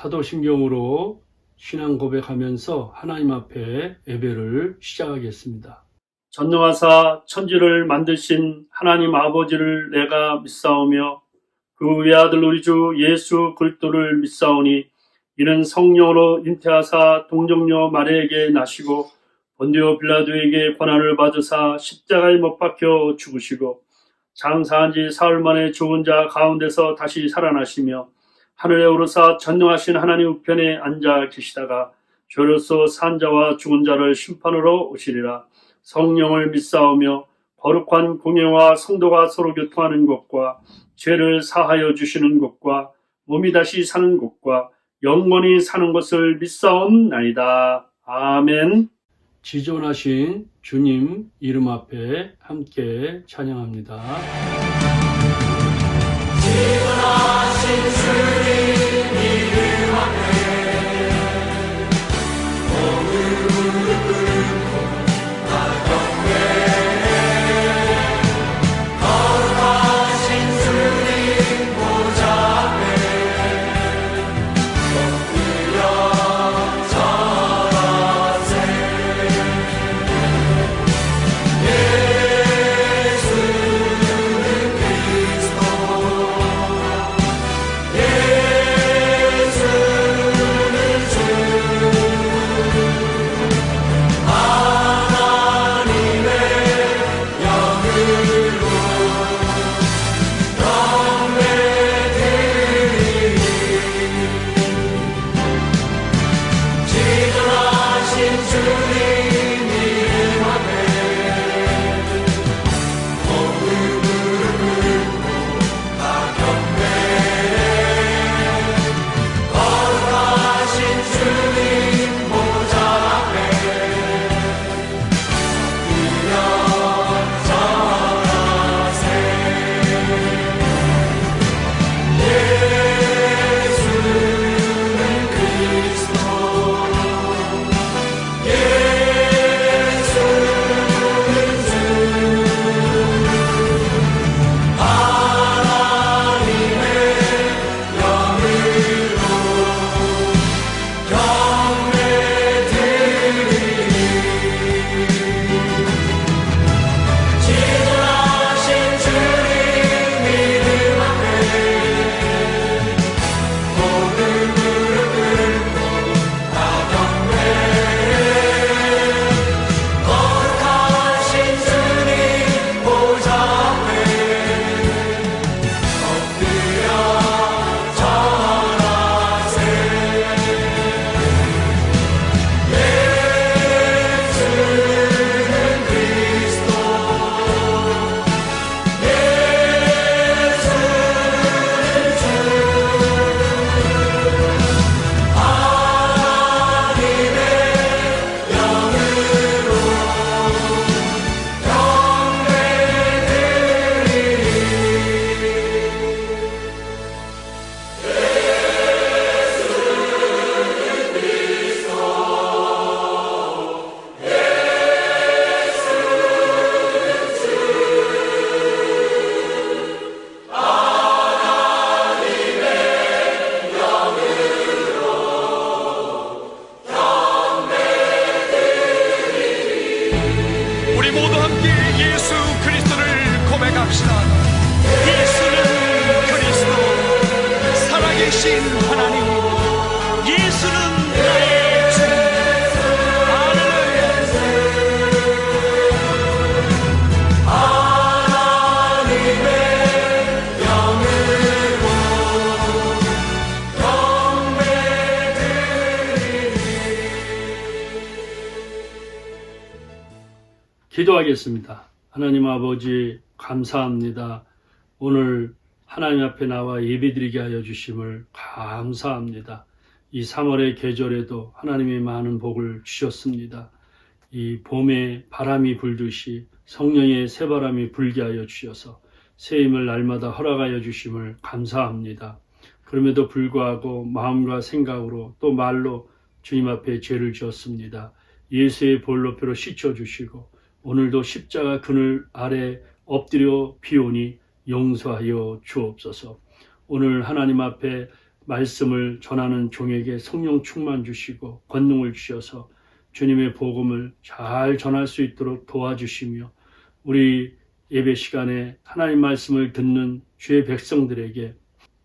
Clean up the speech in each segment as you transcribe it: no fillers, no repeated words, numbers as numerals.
사도신경으로 신앙 고백하면서 하나님 앞에 예배를 시작하겠습니다. 전능하사 천지를 만드신 하나님 아버지를 내가 믿사오며 그 외아들 우리 주 예수 그리스도를 믿사오니 이는 성령으로 잉태하사 동정녀 마리아에게 나시고 본디오 빌라도에게 고난을 받으사 십자가에 못 박혀 죽으시고 장사한 지 사흘 만에 죽은 자 가운데서 다시 살아나시며 하늘에 오르사 전능하신 하나님 우편에 앉아 계시다가 죄로서 산 자와 죽은 자를 심판으로 오시리라. 성령을 믿사오며 거룩한 공예와 성도가 서로 교통하는 것과 죄를 사하여 주시는 것과 몸이 다시 사는 것과 영원히 사는 것을 믿사옵나이다. 아멘. 지존하신 주님 이름 앞에 함께 찬양합니다. 지존하신 주님 이름 앞에 오늘 무릎 꿇고 나 경배해. 거룩하신 주님 보좌 앞에 엎드려 절하세. 기도하겠습니다. 하나님 아버지 감사합니다. 오늘 하나님 앞에 나와 예배드리게 하여 주심을 감사합니다. 이 3월의 계절에도 하나님이 많은 복을 주셨습니다. 이 봄에 바람이 불듯이 성령의 새바람이 불게 하여 주셔서 새 힘을 날마다 허락하여 주심을 감사합니다. 그럼에도 불구하고 마음과 생각으로 또 말로 주님 앞에 죄를 지었습니다. 예수의 볼로표로 씻어주시고 오늘도 십자가 그늘 아래 엎드려 비오니 용서하여 주옵소서. 오늘 하나님 앞에 말씀을 전하는 종에게 성령 충만 주시고 권능을 주셔서 주님의 복음을 잘 전할 수 있도록 도와주시며 우리 예배 시간에 하나님 말씀을 듣는 주의 백성들에게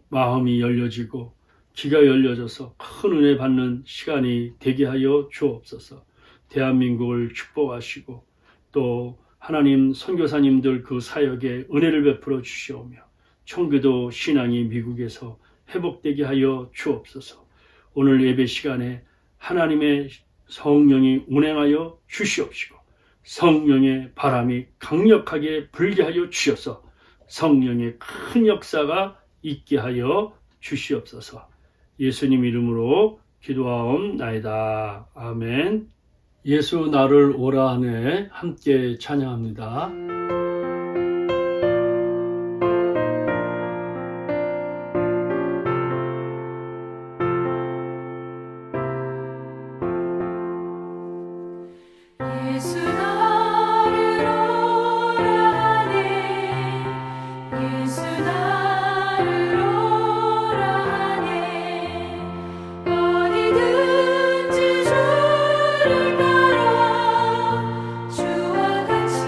마음이 열려지고 귀가 열려져서 큰 은혜 받는 시간이 되게 하여 주옵소서. 대한민국을 축복하시고 또 하나님 선교사님들 그 사역에 은혜를 베풀어 주시오며 청교도 신앙이 미국에서 회복되게 하여 주옵소서. 오늘 예배 시간에 하나님의 성령이 운행하여 주시옵시고 성령의 바람이 강력하게 불게 하여 주셔서 성령의 큰 역사가 있게 하여 주시옵소서. 예수님 이름으로 기도하옵나이다. 아멘. 예수 나를 오라 하네 함께 찬양합니다. 예수 나를 오라 하네 예수 나를 오라 하네 어디든지 주를 따라 주와 같이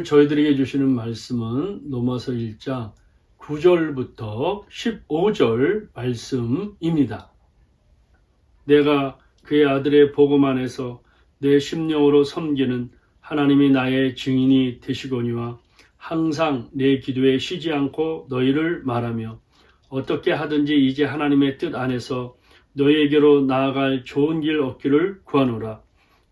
저희들에게 주시는 말씀은 로마서 1장 9절부터 15절 말씀입니다. 내가 그의 아들의 복음 안에서 내 심령으로 섬기는 하나님이 나의 증인이 되시거니와 항상 내 기도에 쉬지 않고 너희를 말하며 어떻게 하든지 이제 하나님의 뜻 안에서 너희에게로 나아갈 좋은 길 얻기를 구하노라.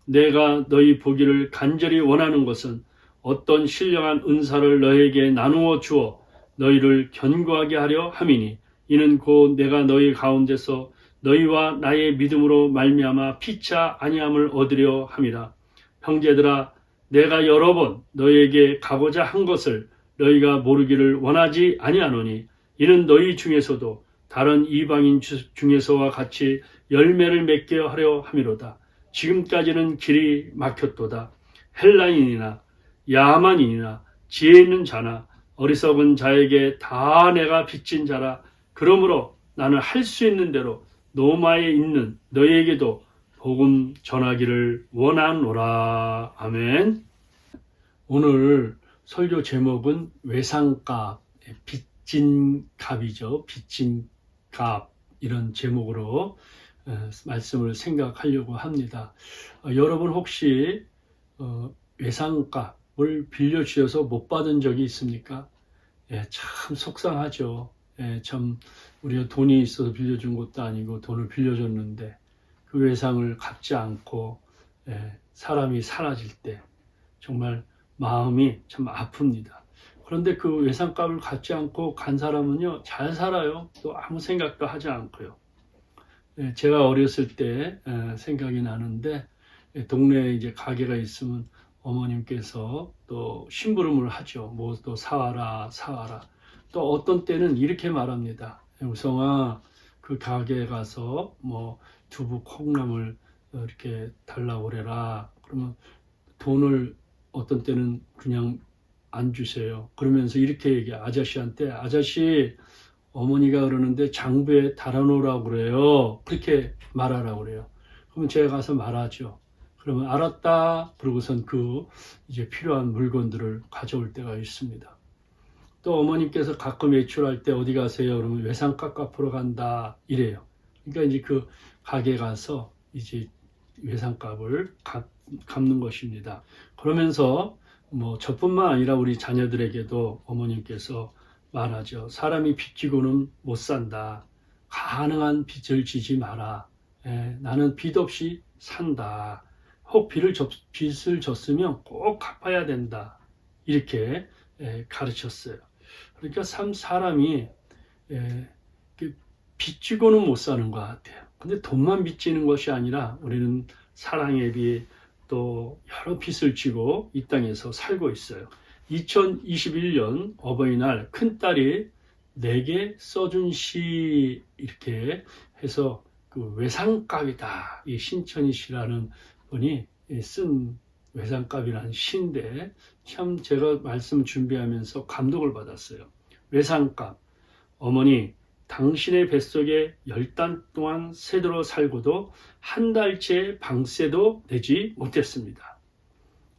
내가 너희 보기를 간절히 원하는 것은 어떤 신령한 은사를 너희에게 나누어 주어 너희를 견고하게 하려 함이니 이는 곧 내가 너희 가운데서 너희와 나의 믿음으로 말미암아 피차 아니함을 얻으려 함이라. 형제들아, 내가 여러 번 너희에게 가고자 한 것을 너희가 모르기를 원하지 아니하노니 이는 너희 중에서도 다른 이방인 중에서와 같이 열매를 맺게 하려 함이로다. 지금까지는 길이 막혔도다. 헬라인이나 야만인이나 지혜 있는 자나 어리석은 자에게 다 내가 빚진 자라. 그러므로 나는 할 수 있는 대로 노마에 있는 너희에게도 복음 전하기를 원하노라. 아멘. 오늘 설교 제목은 외상값, 빚진 값이죠. 빚진 값, 이런 제목으로 말씀을 생각하려고 합니다. 여러분 혹시 외상값을 빌려주셔서 못 받은 적이 있습니까? 참 속상하죠. 참 우리가 돈이 있어서 빌려준 것도 아니고 돈을 빌려줬는데 그 외상을 갚지 않고 사람이 사라질 때 정말 마음이 참 아픕니다. 그런데 그 외상값을 갚지 않고 간 사람은요, 잘 살아요. 또 아무 생각도 하지 않고요. 제가 어렸을 때 생각이 나는데 동네에 이제 가게가 있으면 어머님께서 또 심부름을 하죠. 뭐 또 사와라 사와라. 또 어떤 때는 이렇게 말합니다. 우성아, 그 가게에 가서 뭐 두부 콩나물 이렇게 달라고 그래라. 그러면 돈을 어떤 때는 그냥 안 주세요. 그러면서 이렇게 얘기해. 아저씨한테, 아저씨, 어머니가 그러는데 장부에 달아놓으라고 그래요. 그렇게 말하라고 그래요. 그러면 제가 가서 말하죠. 그러면 알았다. 그러고선 이제 필요한 물건들을 가져올 때가 있습니다. 또 어머님께서 가끔 외출할 때 어디 가세요? 그러면 외상값 갚으러 간다. 이래요. 그러니까 이제 그 가게 가서 이제 외상값을 갚는 것입니다. 그러면서 뭐 저뿐만 아니라 우리 자녀들에게도 어머님께서 말하죠. 사람이 빚지고는 못 산다. 가능한 빚을 지지 마라. 나는 빚 없이 산다. 혹 빚을 졌으면 꼭 갚아야 된다. 이렇게 가르쳤어요. 그러니까 사람이 빚지고는 못 사는 것 같아요. 근데 돈만 빚지는 것이 아니라 우리는 사랑에 비해 또 여러 빚을 지고 이 땅에서 살고 있어요. 2021년 어버이날 큰딸이 내게 써준 시 이렇게 해서 그 외상값이다. 이 신천희 씨라는 분이 쓴 외상값이라는 시인데 참 제가 말씀 준비하면서 감동을 받았어요. 외상값. 어머니, 당신의 뱃속에 10달 동안 새들어 살고도 한 달째 방세도 내지 못했습니다.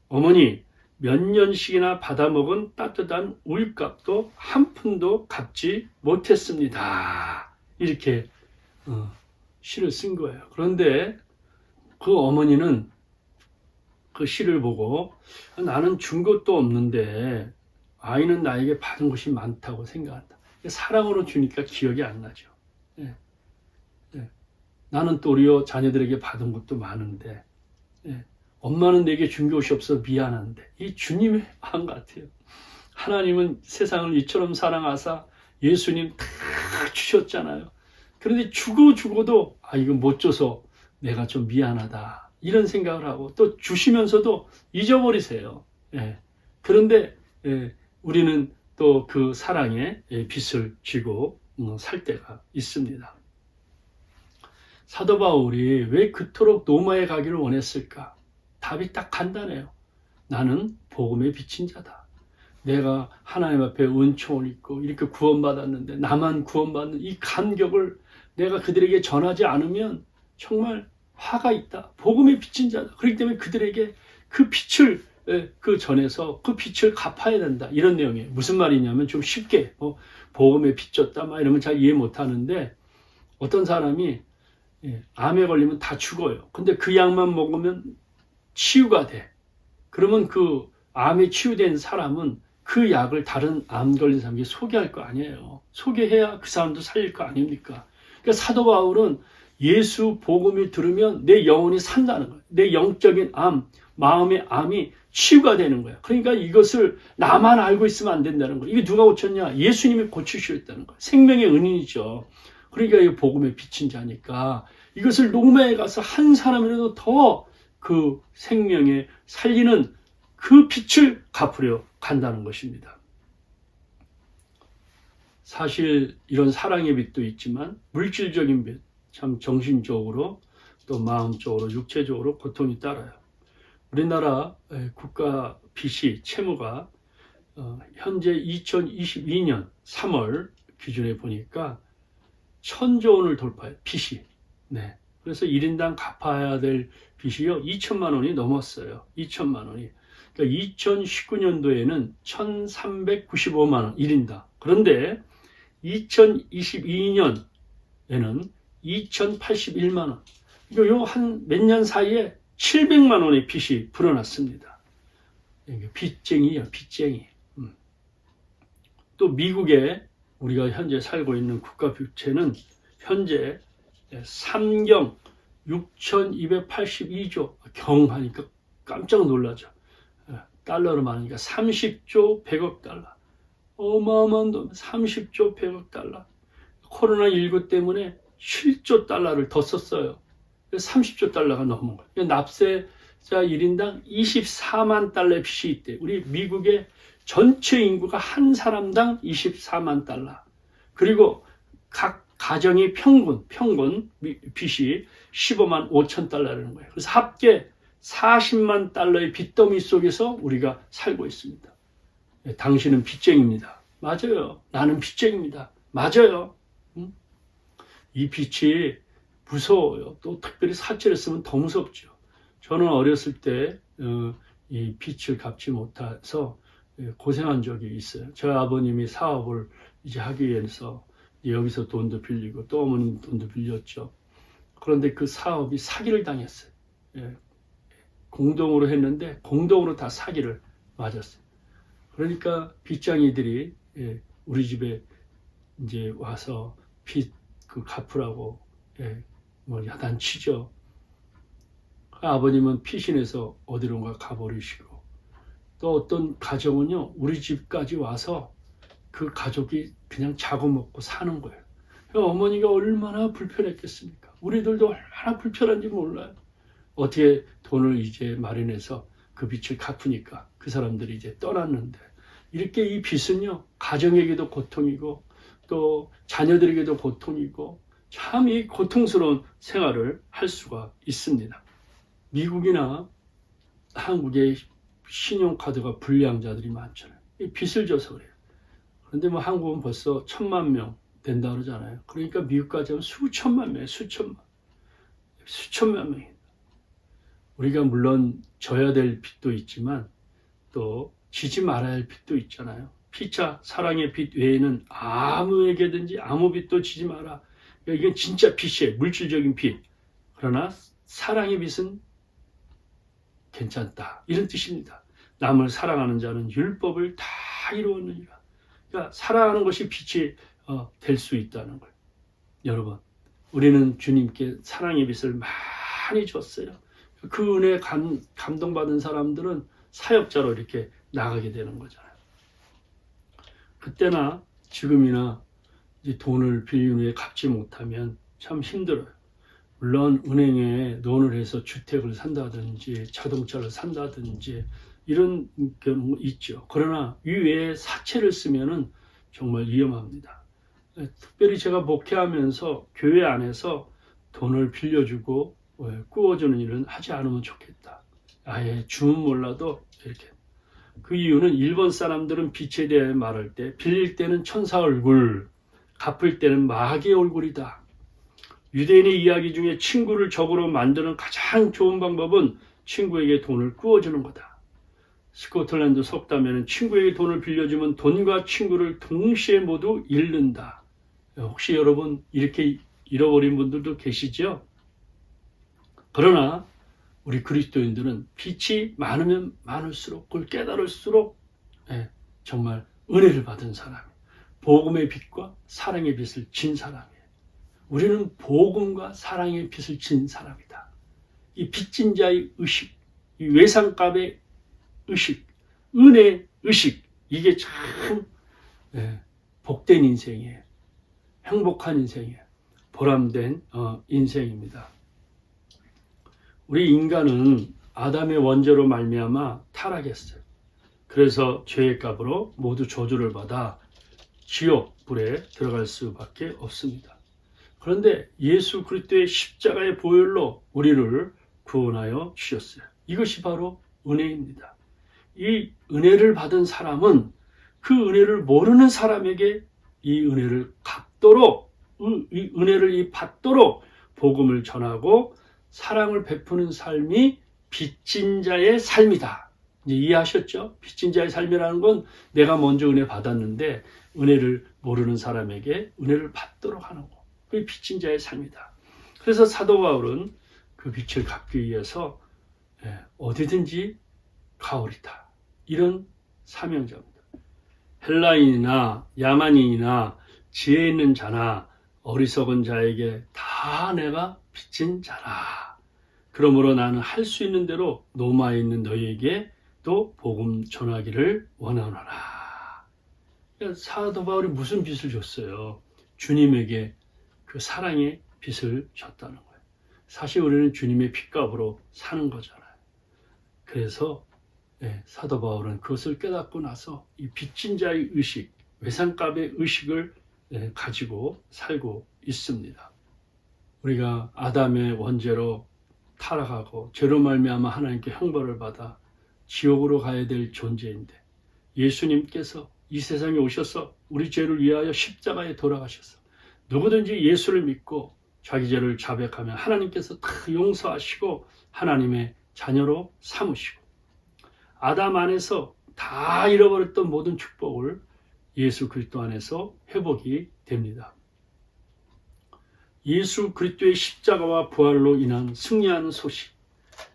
어머니, 몇 년씩이나 받아먹은 따뜻한 우유값도 한 푼도 갚지 못했습니다. 이렇게 시를 쓴 거예요. 그런데 그 어머니는 그 시를 보고 나는 준 것도 없는데 아이는 나에게 받은 것이 많다고 생각한다. 사랑으로 주니까 기억이 안 나죠. 나는 또 우리 자녀들에게 받은 것도 많은데 엄마는 내게 준 것이 없어 미안한데 이 주님의 마음 같아요. 하나님은 세상을 이처럼 사랑하사 예수님 다 주셨잖아요. 그런데 죽어도 이거 못 줘서 내가 좀 미안하다. 이런 생각을 하고 또 주시면서도 잊어버리세요. 그런데 우리는 또 그 사랑에 빚을 지고 살 때가 있습니다. 사도 바울이 왜 그토록 로마에 가기를 원했을까? 답이 딱 간단해요. 나는 복음에 빚진 자다. 내가 하나님 앞에 은총을 입고 이렇게 구원받았는데 나만 구원받는 이 감격을 내가 그들에게 전하지 않으면 정말 화가 있다. 복음에 빚진 자다. 그렇기 때문에 그들에게 그 빚을 그 전에서 그 빚을 갚아야 된다. 이런 내용이에요. 무슨 말이냐면 좀 쉽게 복음에 빚 졌다 막 이러면 잘 이해 못 하는데 어떤 사람이 암에 걸리면 다 죽어요. 근데 그 약만 먹으면 치유가 돼. 그러면 그 암에 치유된 사람은 그 약을 다른 암 걸린 사람에게 소개할 거 아니에요. 소개해야 그 사람도 살릴 거 아닙니까? 그러니까 사도 바울은 예수 복음을 들으면 내 영혼이 산다는 거예요. 내 영적인 암, 마음의 암이 치유가 되는 거야. 그러니까 이것을 나만 알고 있으면 안 된다는 거야. 이게 누가 고쳤냐? 예수님이 고치셨다는 거야. 생명의 은인이죠. 그러니까 이 복음에 비친 자니까 이것을 로마에 가서 한 사람이라도 더 그 생명에 살리는 그 빛을 갚으려 간다는 것입니다. 사실 이런 사랑의 빛도 있지만 물질적인 빛, 참 정신적으로 또 마음적으로 육체적으로 고통이 따라요. 우리나라 국가 빚이 채무가 현재 2022년 3월 기준에 보니까 1,000조 원을 돌파해요. 빚이. 네. 그래서 1인당 갚아야 될 빚이요 2천만 원이 넘었어요. 2천만 원이. 그러니까 2019년도에는 1,395만 원 1인당. 그런데 2022년에는 2,081만 원. 이거 한 몇 년 사이에 700만 원의 빚이 불어났습니다. 빚쟁이야, 빚쟁이. 또 미국에 우리가 현재 살고 있는 국가 부채는 현재 3경 6,282조 경하니까 깜짝 놀라죠. 달러로 말하니까 30조 100억 달러. 어마어마한 돈, 30조 100억 달러. 코로나19 때문에 7조 달러를 더 썼어요. 30조 달러가 넘은 거예요. 납세자 1인당 24만 달러의 빚이 있대. 우리 미국의 전체 인구가 한 사람당 24만 달러. 그리고 각 가정의 평균 빚이 15만 5천 달러라는 거예요. 그래서 합계 40만 달러의 빚더미 속에서 우리가 살고 있습니다. 당신은 빚쟁이입니다. 맞아요. 나는 빚쟁이입니다. 맞아요. 이 빚이 무서워요. 또 특별히 사채를 쓰면 더 무섭죠. 저는 어렸을 때 이 빚을 갚지 못해서 고생한 적이 있어요. 저희 아버님이 사업을 이제 하기 위해서 여기서 돈도 빌리고 또 어머님 돈도 빌렸죠. 그런데 그 사업이 사기를 당했어요. 공동으로 했는데 공동으로 다 사기를 맞았어요. 그러니까 빚쟁이들이 우리 집에 이제 와서 빚 갚으라고 야단치죠. 아버님은 피신해서 어디론가 가버리시고 또 어떤 가정은요 우리 집까지 와서 그 가족이 그냥 자고 먹고 사는 거예요. 어머니가 얼마나 불편했겠습니까? 우리들도 얼마나 불편한지 몰라요. 어떻게 돈을 이제 마련해서 그 빚을 갚으니까 그 사람들이 이제 떠났는데 이렇게 이 빚은요 가정에게도 고통이고 또 자녀들에게도 고통이고 참 이 고통스러운 생활을 할 수가 있습니다. 미국이나 한국의 신용카드가 불량자들이 많잖아요. 이 빚을 져서 그래요. 그런데 뭐 한국은 벌써 1,000만 명 된다 그러잖아요. 그러니까 미국까지 하면 수천만 명, 수천만 명입니다. 우리가 물론 져야 될 빚도 있지만 또 지지 말아야 할 빚도 있잖아요. 피차 사랑의 빚 외에는 아무에게든지 아무 빚도 지지 마라. 그러니까 이건 진짜 빚이에요. 물질적인 빚. 그러나 사랑의 빚은 괜찮다. 이런 뜻입니다. 남을 사랑하는 자는 율법을 다 이루었느니라. 그러니까 사랑하는 것이 빚이 될 수 있다는 거예요. 여러분, 우리는 주님께 사랑의 빚을 많이 줬어요. 그 은혜에 감동받은 사람들은 사역자로 이렇게 나가게 되는 거잖아요. 그때나 지금이나 이제 돈을 빌린 후에 갚지 못하면 참 힘들어요. 물론 은행에 돈을 해서 주택을 산다든지 자동차를 산다든지 이런 경우 있죠. 그러나 이외에 사채를 쓰면은 정말 위험합니다. 특별히 제가 목회하면서 교회 안에서 돈을 빌려주고 꾸어주는 일은 하지 않으면 좋겠다. 아예 주문 몰라도 이렇게. 그 이유는 일본 사람들은 빚에 대해 말할 때 빌릴 때는 천사 얼굴, 갚을 때는 마귀의 얼굴이다. 유대인의 이야기 중에 친구를 적으로 만드는 가장 좋은 방법은 친구에게 돈을 꾸어주는 거다. 스코틀랜드 속담에는 친구에게 돈을 빌려주면 돈과 친구를 동시에 모두 잃는다. 혹시 여러분 이렇게 잃어버린 분들도 계시죠? 그러나 우리 그리스도인들은 빛이 많으면 많을수록 그걸 깨달을수록 정말 은혜를 받은 사람이에요. 복음의 빛과 사랑의 빛을 진 사람이에요. 우리는 복음과 사랑의 빛을 진 사람이다. 이 빚진 자의 의식, 이 외상값의 의식, 은혜의 의식, 이게 참 복된 인생이에요. 행복한 인생이에요. 보람된 인생입니다. 우리 인간은 아담의 원죄로 말미암아 타락했어요. 그래서 죄의 값으로 모두 저주를 받아 지옥 불에 들어갈 수밖에 없습니다. 그런데 예수 그리스도의 십자가의 보혈로 우리를 구원하여 주셨어요. 이것이 바로 은혜입니다. 이 은혜를 받은 사람은 그 은혜를 모르는 사람에게 이 은혜를 갚도록, 이 은혜를 받도록 복음을 전하고 사랑을 베푸는 삶이 빚진 자의 삶이다. 이제 이해하셨죠? 빚진 자의 삶이라는 건 내가 먼저 은혜 받았는데 은혜를 모르는 사람에게 은혜를 받도록 하는 거. 그게 빚진 자의 삶이다. 그래서 사도 바울은 그 빚을 갚기 위해서 어디든지 가오리다. 이런 사명자입니다. 헬라인이나 야만인이나 지혜 있는 자나 어리석은 자에게 다 내가 빚진 자라. 그러므로 나는 할 수 있는 대로 로마에 있는 너희에게 또 복음 전하기를 원하노라. 사도 바울이 무슨 빚을 줬어요? 주님에게 그 사랑의 빚을 줬다는 거예요. 사실 우리는 주님의 빚값으로 사는 거잖아요. 그래서 사도 바울은 그것을 깨닫고 나서 이 빚진 자의 의식, 외상값의 의식을 가지고 살고 있습니다. 우리가 아담의 원죄로 타락하고 죄로 말미암아 하나님께 형벌을 받아 지옥으로 가야 될 존재인데 예수님께서 이 세상에 오셔서 우리 죄를 위하여 십자가에 돌아가셔서 누구든지 예수를 믿고 자기 죄를 자백하면 하나님께서 다 용서하시고 하나님의 자녀로 삼으시고 아담 안에서 다 잃어버렸던 모든 축복을 예수 그리스도 안에서 회복이 됩니다. 예수 그리스도의 십자가와 부활로 인한 승리하는 소식,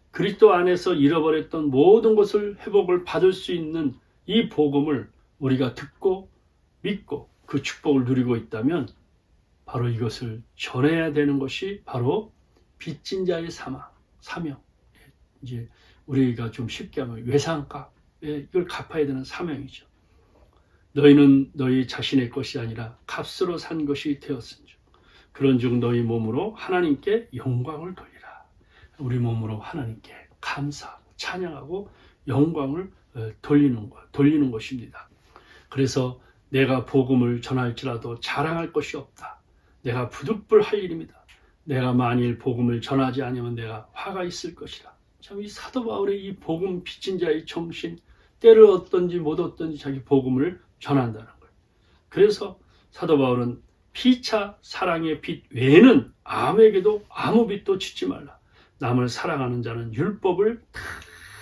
그리스도 안에서 잃어버렸던 모든 것을 회복을 받을 수 있는 이 복음을 우리가 듣고 믿고 그 축복을 누리고 있다면 바로 이것을 전해야 되는 것이 바로 빚진 자의 사명. 이제 우리가 좀 쉽게 하면 외상값, 이걸 갚아야 되는 사명이죠. 너희는 너희 자신의 것이 아니라 값으로 산 것이 되었은즉 그런즉 너희 몸으로 하나님께 영광을 돌리라. 우리 몸으로 하나님께 감사하고 찬양하고 영광을 돌리는 것입니다. 그래서 내가 복음을 전할지라도 자랑할 것이 없다. 내가 부득불할 일입니다. 내가 만일 복음을 전하지 않으면 내가 화가 있을 것이라. 참 이 사도 바울의 이 복음 빚진 자의 정신, 때를 얻든지 못 얻든지 자기 복음을 전한다는 거예요. 그래서 사도 바울은 피차 사랑의 빛 외에는 아무에게도 아무 빛도 짓지 말라. 남을 사랑하는 자는 율법을 다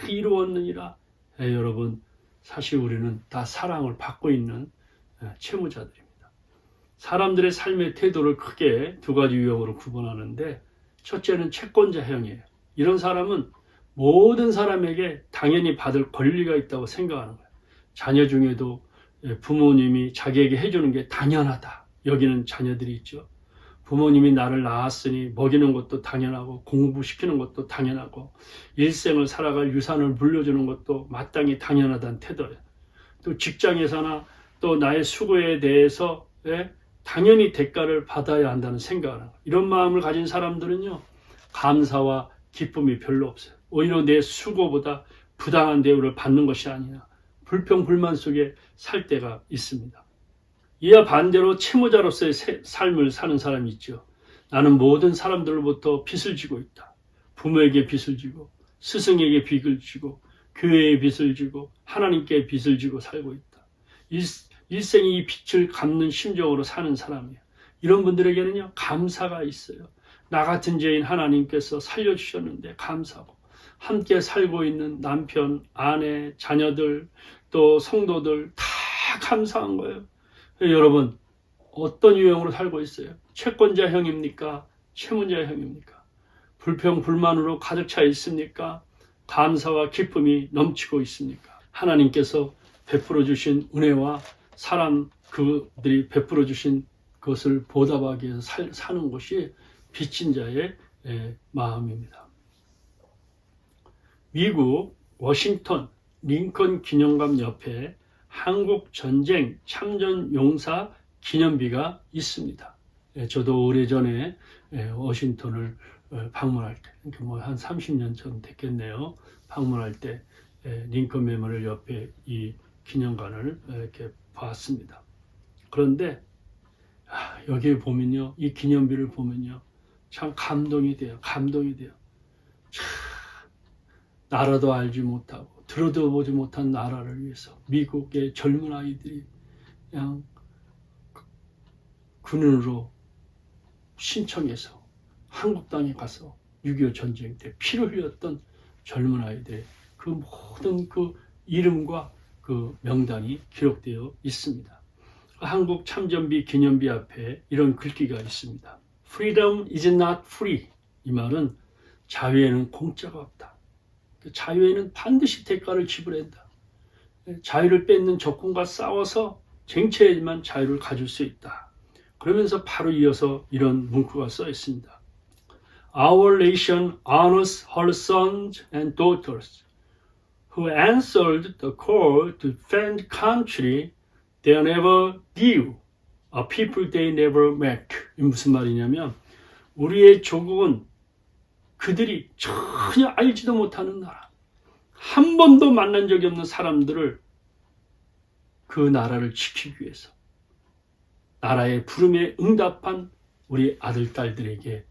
이루었느니라. 여러분, 사실 우리는 다 사랑을 받고 있는 채무자들입니다. 사람들의 삶의 태도를 크게 두 가지 유형으로 구분하는데 첫째는 채권자형이에요. 이런 사람은 모든 사람에게 당연히 받을 권리가 있다고 생각하는 거예요. 자녀 중에도 부모님이 자기에게 해주는 게 당연하다 여기는 자녀들이 있죠. 부모님이 나를 낳았으니 먹이는 것도 당연하고 공부시키는 것도 당연하고 일생을 살아갈 유산을 물려주는 것도 마땅히 당연하다는 태도예요. 또 직장에서나 또 나의 수고에 대해서 당연히 대가를 받아야 한다는 생각을 하는 거예요. 이런 마음을 가진 사람들은요, 감사와 기쁨이 별로 없어요. 오히려 내 수고보다 부당한 대우를 받는 것이 아니라 불평불만 속에 살 때가 있습니다. 이와 반대로 채무자로서의 삶을 사는 사람이 있죠. 나는 모든 사람들로부터 빚을 지고 있다. 부모에게 빚을 지고 스승에게 빚을 지고 교회에 빚을 지고 하나님께 빚을 지고 살고 있다. 일생이 이 빚을 갚는 심정으로 사는 사람이에요. 이런 분들에게는요, 감사가 있어요. 나 같은 죄인 하나님께서 살려주셨는데 감사하고 함께 살고 있는 남편, 아내, 자녀들, 또 성도들 다 감사한 거예요. 여러분, 어떤 유형으로 살고 있어요? 채권자형입니까? 채무자형입니까? 불평, 불만으로 가득 차 있습니까? 감사와 기쁨이 넘치고 있습니까? 하나님께서 베풀어 주신 은혜와 사람 그들이 베풀어 주신 것을 보답하기 위해서 사는 것이 빚진 자의 마음입니다. 미국 워싱턴 링컨 기념관 옆에 한국 전쟁 참전 용사 기념비가 있습니다. 저도 오래전에 워싱턴을 방문할 때, 그러니까 뭐 한 30년 전 됐겠네요. 방문할 때 링컨 메모리얼 옆에 이 기념관을 이렇게 봤습니다. 그런데 여기에 보면요, 이 기념비를 보면요, 참 감동이 돼요. 감동이 돼요. 참, 나라도 알지 못하고 들어도 보지 못한 나라를 위해서 미국의 젊은 아이들이 그냥 군인으로 신청해서 한국 땅에 가서 6.25 전쟁 때 피를 흘렸던 젊은 아이들의 그 모든 그 이름과 그 명단이 기록되어 있습니다. 한국 참전비 기념비 앞에 이런 글귀가 있습니다. Freedom is not free. 이 말은 자유에는 공짜가 없다. 자유에는 반드시 대가를 지불한다. 자유를 뺏는 적군과 싸워서 쟁취해야지만 자유를 가질 수 있다. 그러면서 바로 이어서 이런 문구가 써 있습니다. Our nation honors her sons and daughters who answered the call to defend country they never knew, a people they never met. 이 무슨 말이냐면 우리의 조국은 그들이 전혀 알지도 못하는 나라, 한 번도 만난 적이 없는 사람들을 그 나라를 지키기 위해서 나라의 부름에 응답한 우리 아들, 딸들에게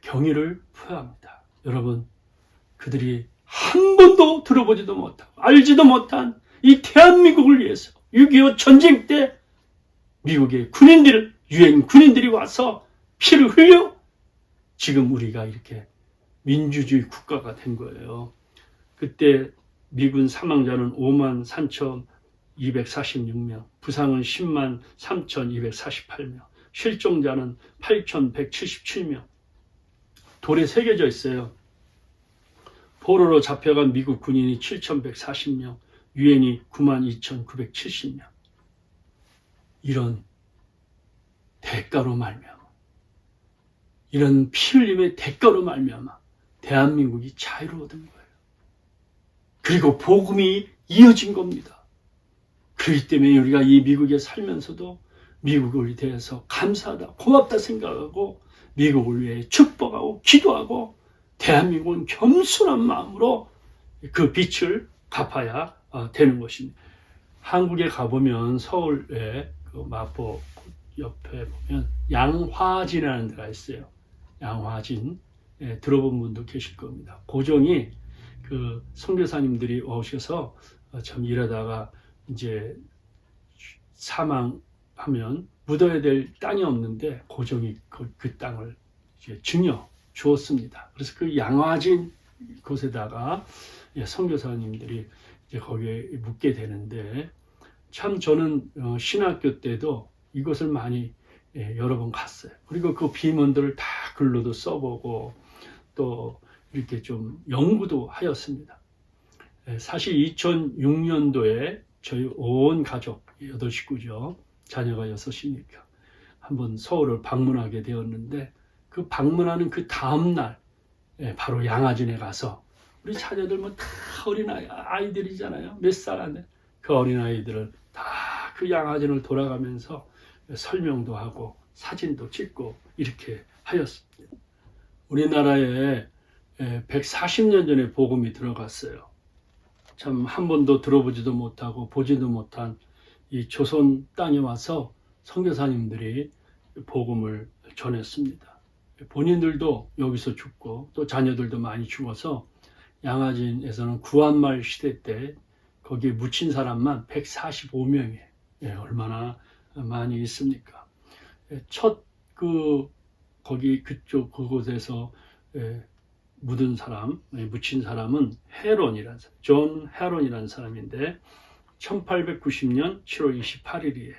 경의를 표합니다. 여러분, 그들이 한 번도 들어보지도 못하고 알지도 못한 이 대한민국을 위해서 6.25 전쟁 때 미국의 군인들, 유엔 군인들이 와서 피를 흘려 지금 우리가 이렇게 민주주의 국가가 된 거예요. 그때 미군 사망자는 53,246명, 부상은 103,248명, 실종자는 8,177명. 돌에 새겨져 있어요. 포로로 잡혀간 미국 군인이 7,140명, 유엔이 92,970명. 이런 대가로 말미암아, 이런 피 흘림의 대가로 말미암아 대한민국이 자유를 얻은 거예요. 그리고 복음이 이어진 겁니다. 그렇기 때문에 우리가 이 미국에 살면서도 미국을 대해서 감사하다, 고맙다 생각하고 미국을 위해 축복하고 기도하고 대한민국은 겸손한 마음으로 그 빚을 갚아야 되는 것입니다. 한국에 가보면 서울에 그 마포 옆에 보면 양화진이라는 데가 있어요. 양화진, 들어본 분도 계실 겁니다. 고종이 그 선교사님들이 오셔서 참 일하다가 이제 사망하면 묻어야 될 땅이 없는데 고종이 그 땅을 이제 증여 주었습니다. 그래서 그 양화진 곳에다가 선교사님들이 이제 거기에 묻게 되는데, 참 저는 신학교 때도 이것을 많이 여러 번 갔어요. 그리고 그 비문들을 다 글로도 써보고 또 이렇게 좀 연구도 하였습니다. 사실 2006년도에 저희 온 가족 8식구죠. 자녀가 6이니까 한번 서울을 방문하게 되었는데, 그 방문하는 그 다음날 바로 양화진에 가서 우리 자녀들 뭐 다 어린아이들이잖아요. 몇 살 안에 그 어린아이들을 다 그 양화진을 돌아가면서 설명도 하고 사진도 찍고 이렇게 하였습니다. 우리나라에 140년 전에 복음이 들어갔어요. 참 한 번도 들어보지도 못하고 보지도 못한 이 조선 땅에 와서 선교사님들이 복음을 전했습니다. 본인들도 여기서 죽고 또 자녀들도 많이 죽어서 양화진에서는 구한말 시대 때 거기에 묻힌 사람만 145명이에요. 얼마나 많이 있습니까? 첫 거기 그곳에서 묻은 사람, 묻힌 사람은 헤론이라는 사람, 존 헤론이라는 사람인데 1890년 7월 28일이에요.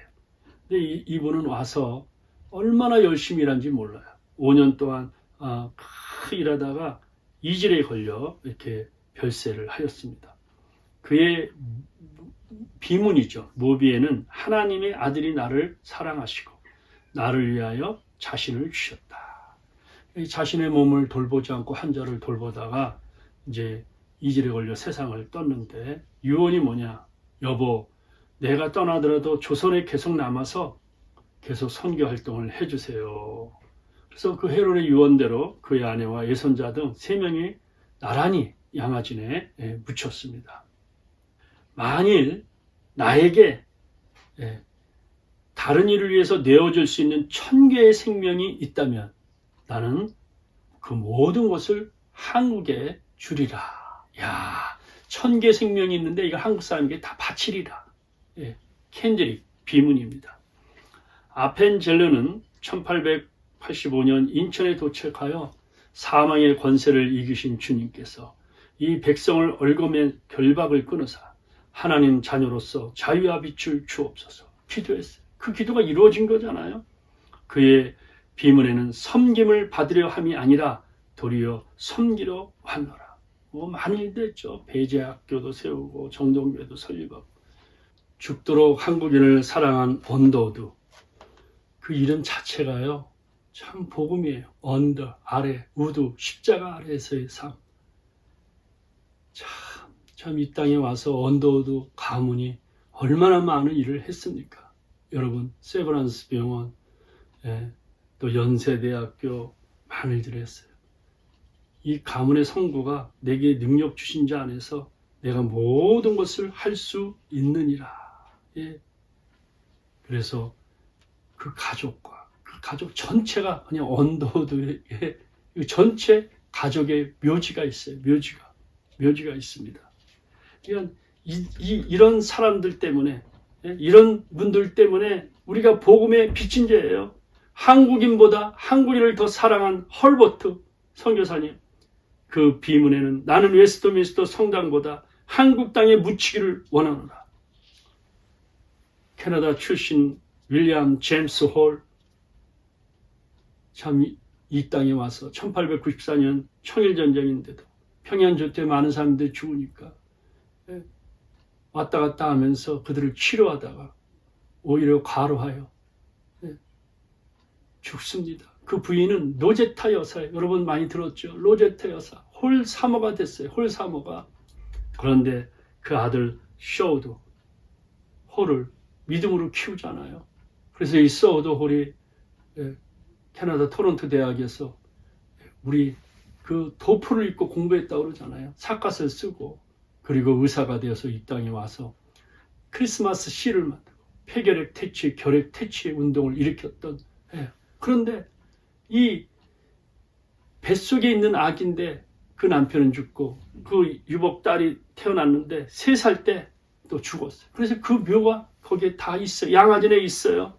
근데 이분은 와서 얼마나 열심히 일한지 몰라요. 5년 동안 일하다가 이질에 걸려 이렇게 별세를 하였습니다. 그의 비문이죠. 모비에는 하나님의 아들이 나를 사랑하시고 나를 위하여 자신을 주셨다. 자신의 몸을 돌보지 않고 환자를 돌보다가 이제 이질에 걸려 세상을 떴는데 유언이 뭐냐? 여보, 내가 떠나더라도 조선에 계속 남아서 계속 선교 활동을 해주세요. 그래서 그 헤롯의 유언대로 그의 아내와 예손자 등 3명이 나란히 양아진에 묻혔습니다. 만일 나에게 다른 일을 위해서 내어줄 수 있는 1000개의 생명이 있다면 나는 그 모든 것을 한국에 주리라. 야, 1000개 생명이 있는데 이거 한국 사람에게 다 바치리라. 캔드릭 비문입니다. 아펜젤르는 1885년 인천에 도착하여 사망의 권세를 이기신 주님께서 이 백성을 얽어맨 결박을 끊으사 하나님 자녀로서 자유와 빛을 주옵소서 기도했어요. 그 기도가 이루어진 거잖아요. 그의 비문에는 섬김을 받으려 함이 아니라 도리어 섬기러 왔노라. 많은 일도 했죠. 배제학교도 세우고 정동교회도 설립하고 죽도록 한국인을 사랑한 언더우드. 그 이름 자체가요. 참 복음이에요. 언더, 아래, 우드, 십자가 아래에서의 삶. 참 이 땅에 와서 언더우드 가문이 얼마나 많은 일을 했습니까? 여러분, 세브란스 병원, 또 연세대학교 많은 일을 했어요. 이 가문의 성부가 내게 능력 주신 자 안에서 내가 모든 것을 할 수 있느니라. 그래서 그 가족 전체가 그냥 언더우드의 전체 가족의 묘지가 있어요. 묘지가 있습니다. 그러니까 이런 사람들 때문에, 이런 분들 때문에 우리가 복음의 빚진 자예요. 한국인보다 한국인을 더 사랑한 헐버트 선교사님, 그 비문에는 나는 웨스트민스터 성당보다 한국 땅에 묻히기를 원하노라. 캐나다 출신 윌리엄 제임스 홀, 참 이 땅에 와서 1894년 청일전쟁인데도 평양조때 많은 사람들이 죽으니까 왔다 갔다 하면서 그들을 치료하다가 오히려 과로하여 죽습니다. 그 부인은 로제타 여사예요. 여러분 많이 들었죠? 로제타 여사. 홀 사모가 됐어요. 홀 사모가. 그런데 그 아들 쇼우도 홀을 믿음으로 키우잖아요. 그래서 이 쇼우도 홀이 캐나다 토론토 대학에서 우리 그 도프를 입고 공부했다고 그러잖아요. 삿갓을 쓰고 그리고 의사가 되어서 이 땅에 와서 크리스마스 시를 만들고 폐결핵 퇴치, 결핵 퇴치 운동을 일으켰던. 그런데 이 뱃속에 있는 아기인데 그 남편은 죽고 그 유복 딸이 태어났는데 3살 때 또 죽었어요. 그래서 그 묘가 거기에 다 있어요. 양아진에 있어요.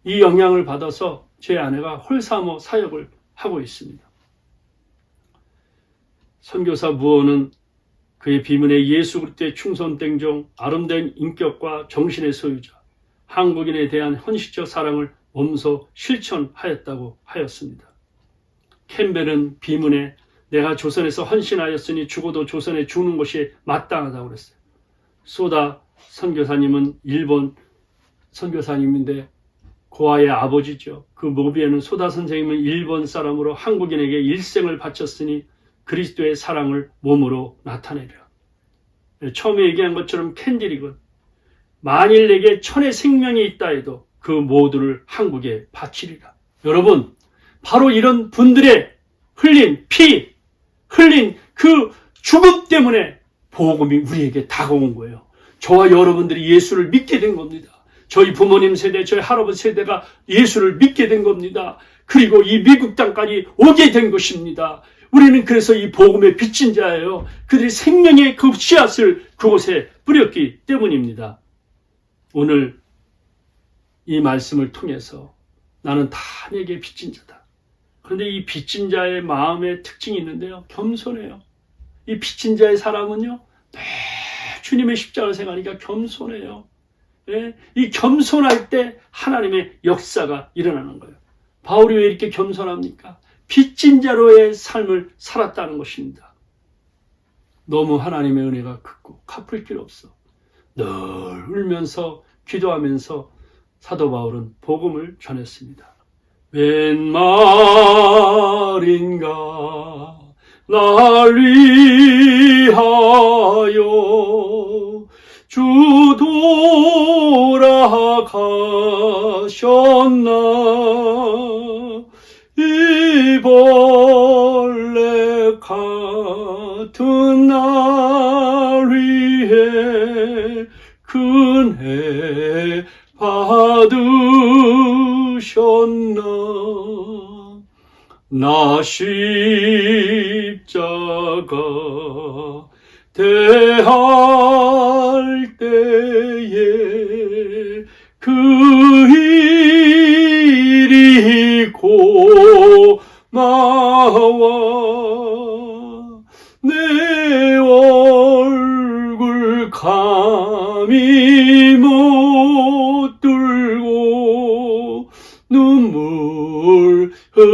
이 영향을 받아서 제 아내가 홀사모 사역을 하고 있습니다. 선교사 무어는 그의 비문에 예수 그리스도의 충성된 아름다운 인격과 정신의 소유자, 한국인에 대한 헌신적 사랑을 몸소 실천하였다고 하였습니다. 캠벨은 비문에 내가 조선에서 헌신하였으니 죽어도 조선에 죽는 것이 마땅하다고 그랬어요. 소다 선교사님은 일본 선교사님인데 고아의 아버지죠. 그 모비에는 소다 선생님은 일본 사람으로 한국인에게 일생을 바쳤으니 그리스도의 사랑을 몸으로 나타내려. 처음에 얘기한 것처럼 캔디릭은 만일 내게 1000의 생명이 있다 해도 그 모두를 한국에 바치리라. 여러분, 바로 이런 분들의 흘린 피, 흘린 그 죽음 때문에 복음이 우리에게 다가온 거예요. 저와 여러분들이 예수를 믿게 된 겁니다. 저희 부모님 세대, 저희 할아버지 세대가 예수를 믿게 된 겁니다. 그리고 이 미국 땅까지 오게 된 것입니다. 우리는 그래서 이 복음의 빚진 자예요. 그들이 생명의 그 씨앗을 그곳에 뿌렸기 때문입니다. 오늘 이 말씀을 통해서 나는 다 내게 빚진 자다. 그런데 이 빚진 자의 마음의 특징이 있는데요. 겸손해요. 이 빚진 자의 사람은요, 매 주님의 십자가를 생각하니까 겸손해요. 예? 이 겸손할 때 하나님의 역사가 일어나는 거예요. 바울이 왜 이렇게 겸손합니까? 빚진 자로의 삶을 살았다는 것입니다. 너무 하나님의 은혜가 크고 갚을 길 없어. 늘 울면서 기도하면서 사도 바울은 복음을 전했습니다. 웬 말인가 날 위하여 주 돌아가셨나 이 벌레 같은 날 위해 큰해 받으셨나 나 십자가 대할 때에 그 일이 고마워 내 얼굴 감히 못 들고 눈물 흘리도다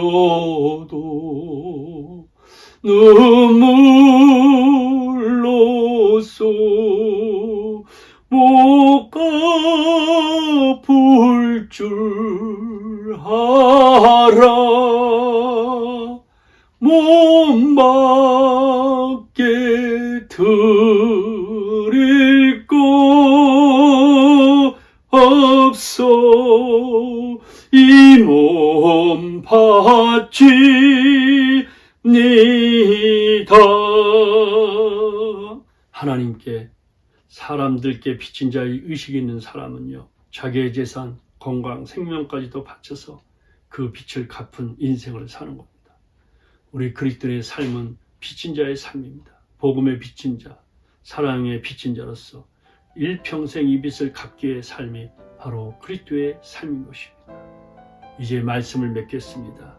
늘으로도 눈물로써 못 갚을 줄 알아 몸밖에 드릴 거 없어 이 몸 바칩니다. 하나님께 사람들께 빚진 자의 의식이 있는 사람은요 자기의 재산, 건강, 생명까지도 바쳐서 그 빚을 갚은 인생을 사는 겁니다. 우리 그리스도의 삶은 빚진 자의 삶입니다. 복음의 빚진 자, 사랑의 빚진 자로서 일평생 이 빚을 갚기 위해 삶이 바로 그리스도의 삶인 것입니다. 이제 말씀을 맺겠습니다.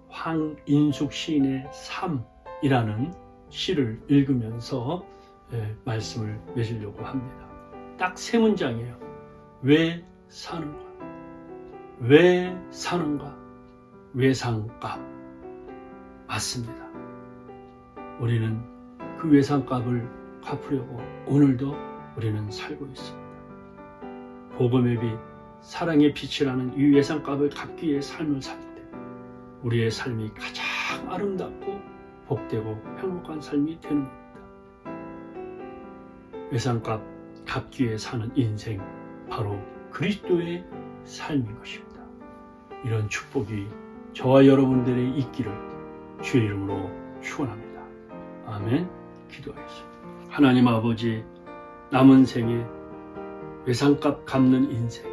황인숙 시인의 삶이라는 시를 읽으면서 말씀을 맺으려고 합니다. 딱 세 문장이에요. 왜 사는가? 왜 사는가? 외상값. 맞습니다. 우리는 그 외상값을 갚으려고 오늘도 우리는 살고 있습니다. 복음의 빛, 사랑의 빛이라는 이 외상값을 갚기 위해 삶을 살 때 우리의 삶이 가장 아름답고 복되고 행복한 삶이 되는 겁니다. 외상값 갚기 위해 사는 인생, 바로 그리스도의 삶인 것입니다. 이런 축복이 저와 여러분들의 있기를 주의 이름으로 축원합니다. 아멘. 기도하겠습니다. 하나님 아버지, 남은 생에 외상값 갚는 인생,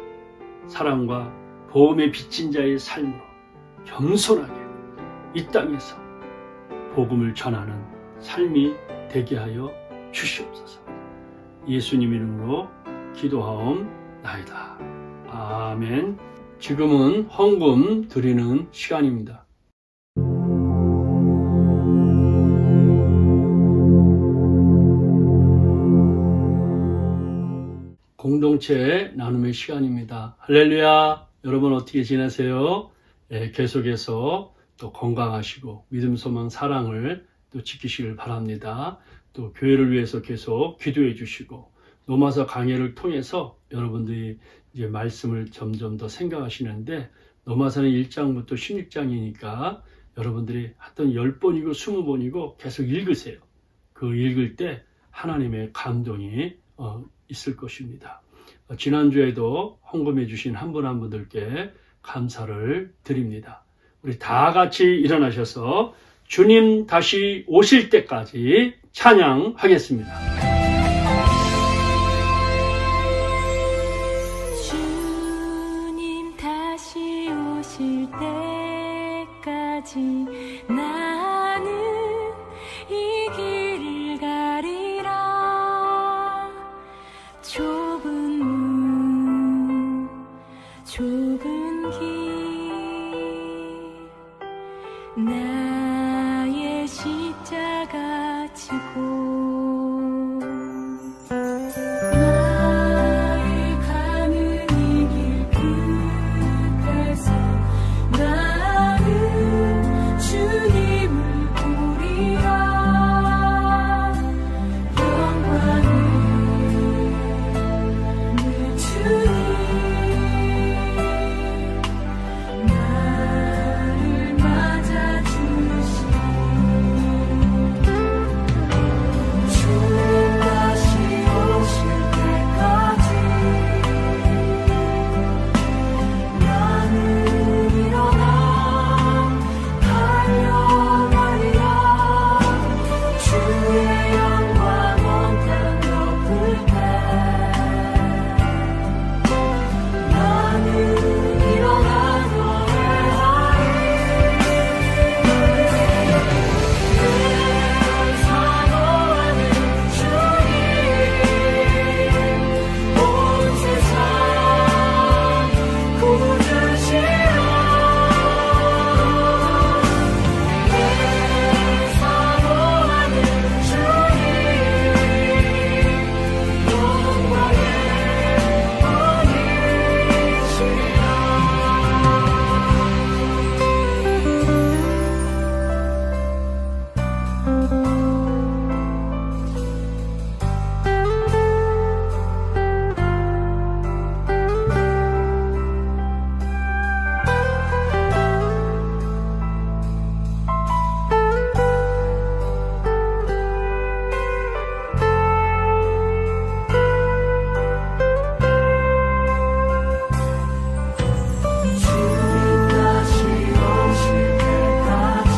사랑과 보험에 빚진 자의 삶으로 겸손하게 이 땅에서 복음을 전하는 삶이 되게 하여 주시옵소서. 예수님 이름으로 기도하옵나이다. 아멘. 지금은 헌금 드리는 시간입니다. 공동체 나눔의 시간입니다. 할렐루야. 여러분 어떻게 지내세요? 계속해서 또 건강하시고 믿음, 소망, 사랑을 또 지키시길 바랍니다. 또 교회를 위해서 계속 기도해 주시고 노마서 강해를 통해서 여러분들이 이제 말씀을 점점 더 생각하시는데 노마서는 1장부터 16장이니까 여러분들이 하여튼 10번이고 20번이고 계속 읽으세요. 그 읽을 때 하나님의 감동이 있을 것입니다. 지난주에도 헌금해 주신 한 분 한 분들께 감사를 드립니다. 우리 다 같이 일어나셔서 주님 다시 오실 때까지 찬양하겠습니다. 주님 다시 오실 때까지 나는 이 길을 가리라 좁은 문 좁은 길 나의 십자가 지고 나의 가는 이 길 끝에서 나는 주님을 보리라 영광을 내 주님 나를 맞아주시고 주님 다시 오실 때까지 나는 일어나 달려가리라 주의 영광 온 땅 덮을 때 나는 일어나 노래하리 내 사모하는 주님 온 세상 구주시라 내 사모하는 주님 영광의 주님 다시 오실 때까지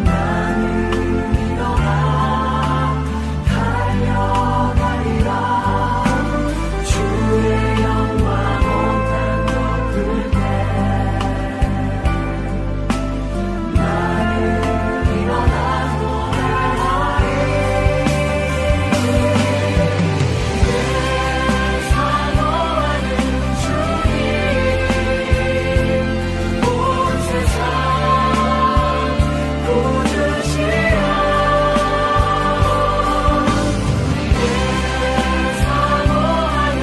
나는 일어나 달려가리라 주의 영광 온 땅 덮을 때 나는 일어나 노래하리 내 사모하는 주님 온 세상 구주시라 내 사모하는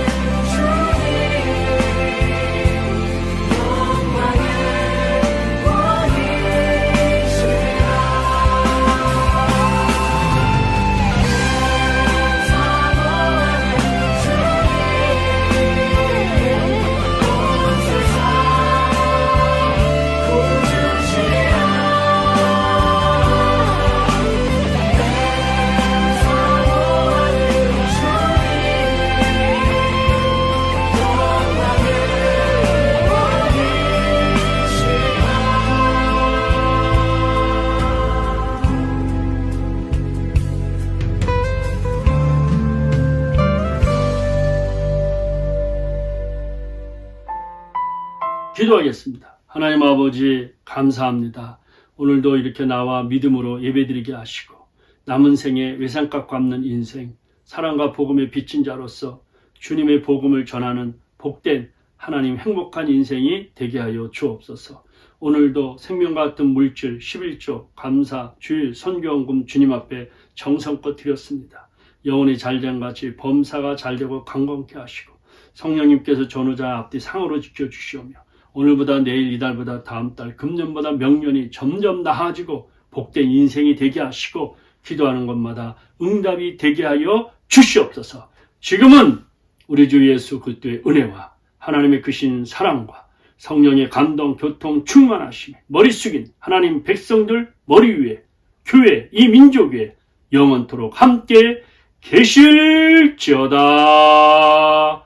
주님 영광의 기도하겠습니다. 하나님 아버지 감사합니다. 오늘도 이렇게 나와 믿음으로 예배드리게 하시고 남은 생에 외상값 갚는 인생, 사랑과 복음의 빚진 자로서 주님의 복음을 전하는 복된 하나님 행복한 인생이 되게 하여 주옵소서. 오늘도 생명 같은 물질 11조 감사 주일 선교원금 주님 앞에 정성껏 드렸습니다. 영혼이 잘된같이 범사가 잘되고 강건케 하시고 성령님께서 전후자 앞뒤 상으로 지켜주시오며 오늘보다 내일 이달보다 다음 달 금년보다 명년이 점점 나아지고 복된 인생이 되게 하시고 기도하는 것마다 응답이 되게 하여 주시옵소서. 지금은 우리 주 예수 그리스도의 은혜와 하나님의 크신 사랑과 성령의 감동, 교통, 충만하심에 머리 숙인 하나님 백성들 머리 위에 교회, 이 민족 위에 영원토록 함께 계실지어다.